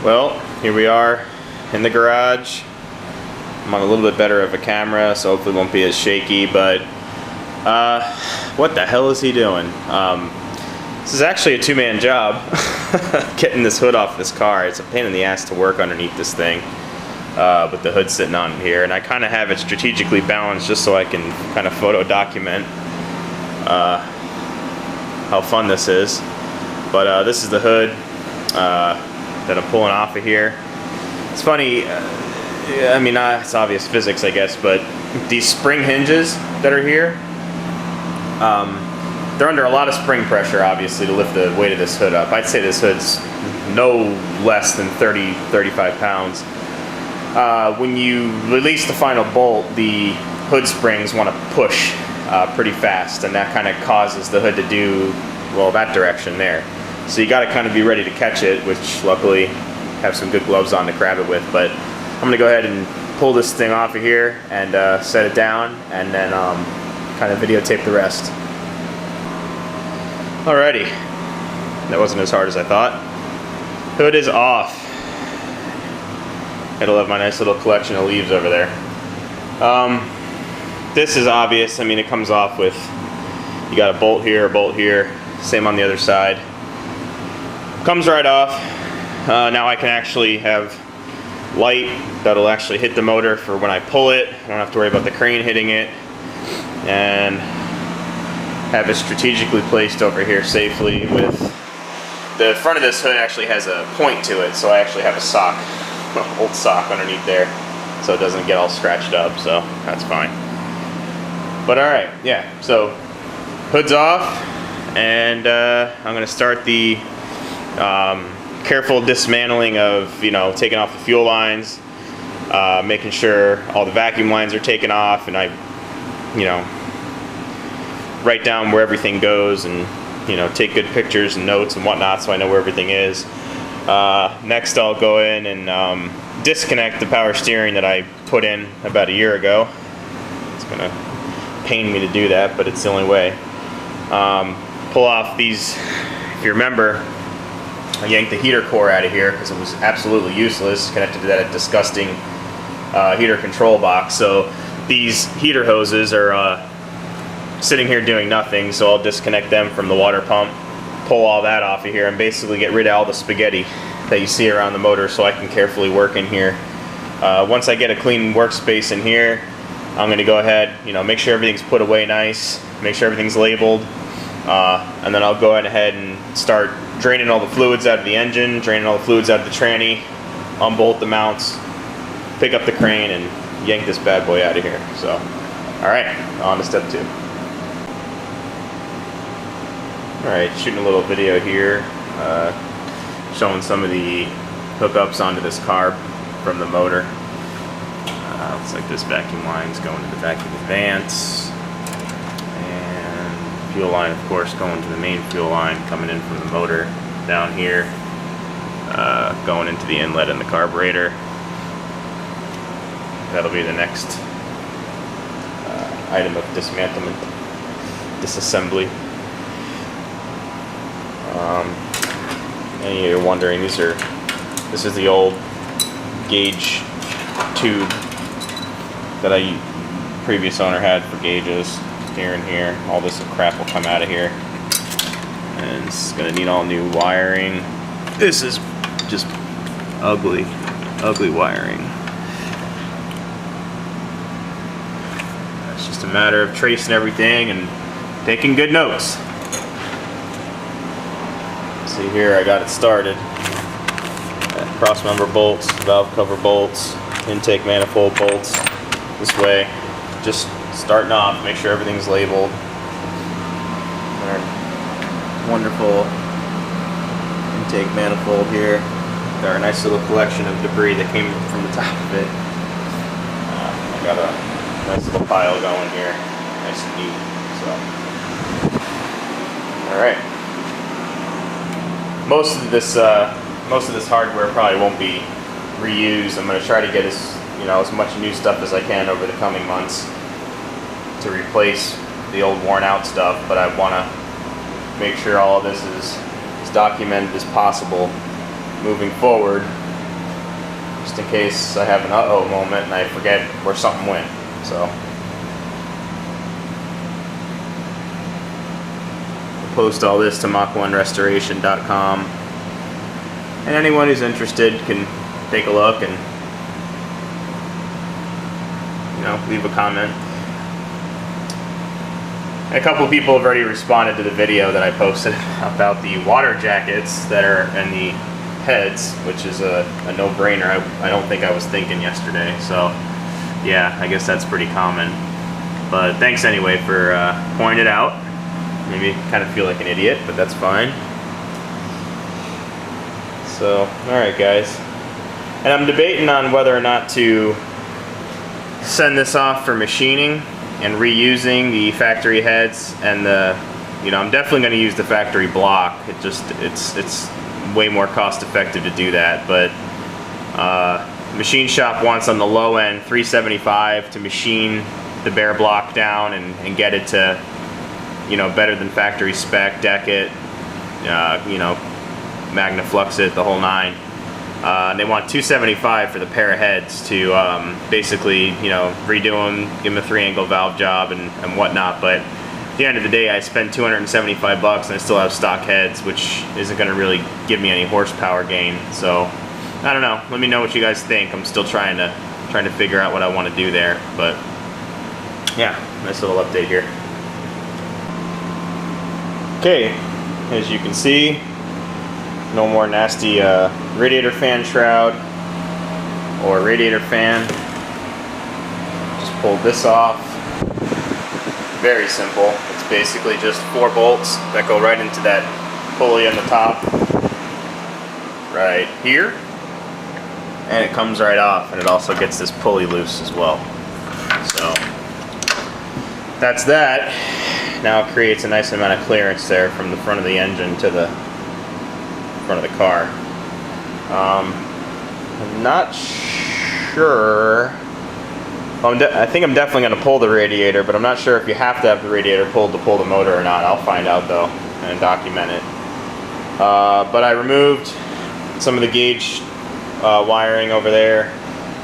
Well, here we are in the garage. I'm on a little bit better of a camera, so hopefully it won't be as shaky, but what the hell is he doing? This is actually a two-man job, getting this hood off this car. It's a pain in the ass to work underneath this thing, with the hood sitting on here, and I kind of have it strategically balanced just so I can kind of photo document how fun this is. But this is the hood that I'm pulling off of here. It's funny, I mean, it's obvious physics, I guess, but these spring hinges that are here, they're under a lot of spring pressure, obviously, to lift the weight of this hood up. I'd say this hood's no less than 35 pounds. When you release the final bolt, the hood springs want to push pretty fast, and that kind of causes the hood to do, well, that direction there. So you got to kind of be ready to catch it, which luckily have some good gloves on to grab it with. But I'm going to go ahead and pull this thing off of here and set it down, and then kind of videotape the rest. Alrighty, that wasn't as hard as I thought. Hood is off. It'll have my nice little collection of leaves over there. This is obvious. I mean, it comes off with, you got a bolt here, same on the other side. Comes right off. Now I can actually have light that'll actually hit the motor for when I pull it. I don't have to worry about the crane hitting it, and have it strategically placed over here safely. With the front of this hood actually has a point to it, so I actually have a sock, old sock underneath there, so it doesn't get all scratched up, so that's fine. But alright, yeah, so hood's off, and I'm going to start the careful dismantling of, taking off the fuel lines, making sure all the vacuum lines are taken off, and I, write down where everything goes, and take good pictures and notes and whatnot so I know where everything is. Next I'll go in and disconnect the power steering that I put in about a year ago. It's gonna pain me to do that, but it's the only way. Pull off these, if you remember, I yanked the heater core out of here because it was absolutely useless, connected to that disgusting heater control box. So these heater hoses are sitting here doing nothing, so I'll disconnect them from the water pump, pull all that off of here, and basically get rid of all the spaghetti that you see around the motor so I can carefully work in here. Once I get a clean workspace in here, I'm going to go ahead, make sure everything's put away nice, make sure everything's labeled, and then I'll go ahead and start draining all the fluids out of the engine, draining all the fluids out of the tranny, unbolt the mounts, pick up the crane, and yank this bad boy out of here. So, alright, on to step 2. Alright, shooting a little video here, showing some of the hookups onto this carb from the motor. Looks like this vacuum line's going to the vacuum advance, and fuel line, of course, going to the main fuel line coming in from the motor down here, going into the inlet in the carburetor. That'll be the next item of dismantlement, disassembly. And you're wondering, this is the old gauge tube that previous owner had for gauges. Here and here, all this crap will come out of here, and it's gonna need all new wiring. This is just ugly wiring. It's just a matter of tracing everything and taking good notes. See here, I got it started. Cross member bolts, valve cover bolts, intake manifold bolts. This way, just starting off, make sure everything's labeled. Our wonderful intake manifold here. Got a nice little collection of debris that came from the top of it. I got a nice little pile going here, nice and neat. So, all right. Most of this hardware probably won't be reused. I'm going to try to get as much new stuff as I can over the coming months to replace the old worn out stuff, but I want to make sure all of this is as documented as possible moving forward, just in case I have an uh-oh moment and I forget where something went. So I'll post all this to Mach1Restoration.com, and anyone who's interested can take a look and, you know, leave a comment. A couple people have already responded to the video that I posted about the water jackets that are in the heads, which is a no-brainer. I don't think I was thinking yesterday, so yeah, I guess that's pretty common. But thanks anyway for pointing it out. Maybe kind of feel like an idiot, but that's fine. So, alright guys. And I'm debating on whether or not to send this off for machining and reusing the factory heads, and the, you know, I'm definitely going to use the factory block. It's way more cost effective to do that, but machine shop wants on the low end $375 to machine the bare block down and get it to, you know, better than factory spec, deck it, you know, Magnaflux it, the whole nine. They want $275 for the pair of heads to basically, you know, redo them, give them a 3-angle valve job and whatnot. But at the end of the day, I spend $275 and I still have stock heads, which isn't going to really give me any horsepower gain. So I don't know. Let me know what you guys think. I'm still trying to figure out what I want to do there. But yeah, nice little update here. Okay, as you can see, no more nasty radiator fan shroud or radiator fan. Just pulled this off. Very simple. It's basically just 4 bolts that go right into that pulley on the top, right here, and it comes right off, and it also gets this pulley loose as well. So that's that. Now it creates a nice amount of clearance there from the front of the engine to the front of the car. I'm not sure. I think I'm definitely going to pull the radiator, but I'm not sure if you have to have the radiator pulled to pull the motor or not. I'll find out though and document it. But I removed some of the gauge wiring over there,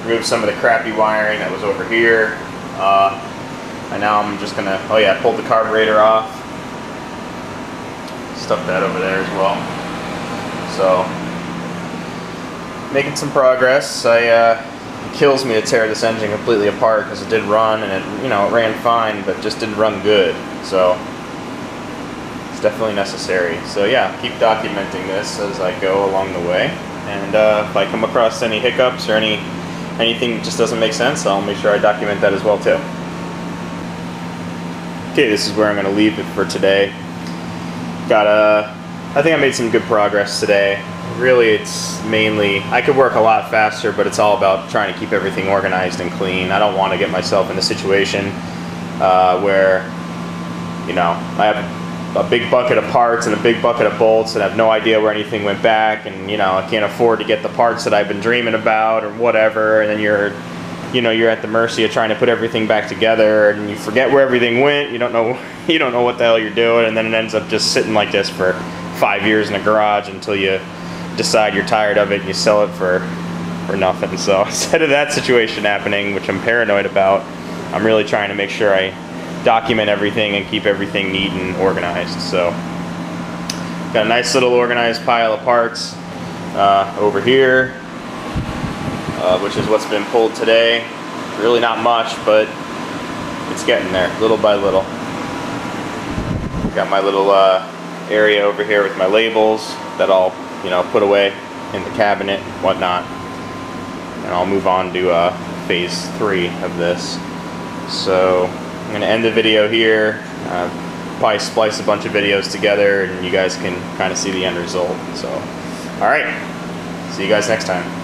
removed some of the crappy wiring that was over here, and now I'm just going to, oh yeah, I pulled the carburetor off, stuff that over there as well. So, making some progress. It kills me to tear this engine completely apart because it did run, and it, you know, it ran fine, but just didn't run good. So it's definitely necessary. So yeah, keep documenting this as I go along the way, and if I come across any hiccups or anything that just doesn't make sense, I'll make sure I document that as well too. Okay, this is where I'm going to leave it for today. I think I made some good progress today. Really, it's mainly, I could work a lot faster, but it's all about trying to keep everything organized and clean. I don't want to get myself in a situation where, you know, I have a big bucket of parts and a big bucket of bolts and I have no idea where anything went back, and, you know, I can't afford to get the parts that I've been dreaming about or whatever, and then you're at the mercy of trying to put everything back together, and you forget where everything went. You don't know what the hell you're doing, and then it ends up just sitting like this for 5 years in a garage until you decide you're tired of it and you sell it for nothing. So instead of that situation happening, which I'm paranoid about, I'm really trying to make sure I document everything and keep everything neat and organized. So got a nice little organized pile of parts over here, which is what's been pulled today. Really not much, but it's getting there little by little. Got my little area over here with my labels that I'll, you know, put away in the cabinet and whatnot, and I'll move on to phase 3 of this. So I'm going to end the video here, probably splice a bunch of videos together and you guys can kind of see the end result. So alright, see you guys next time.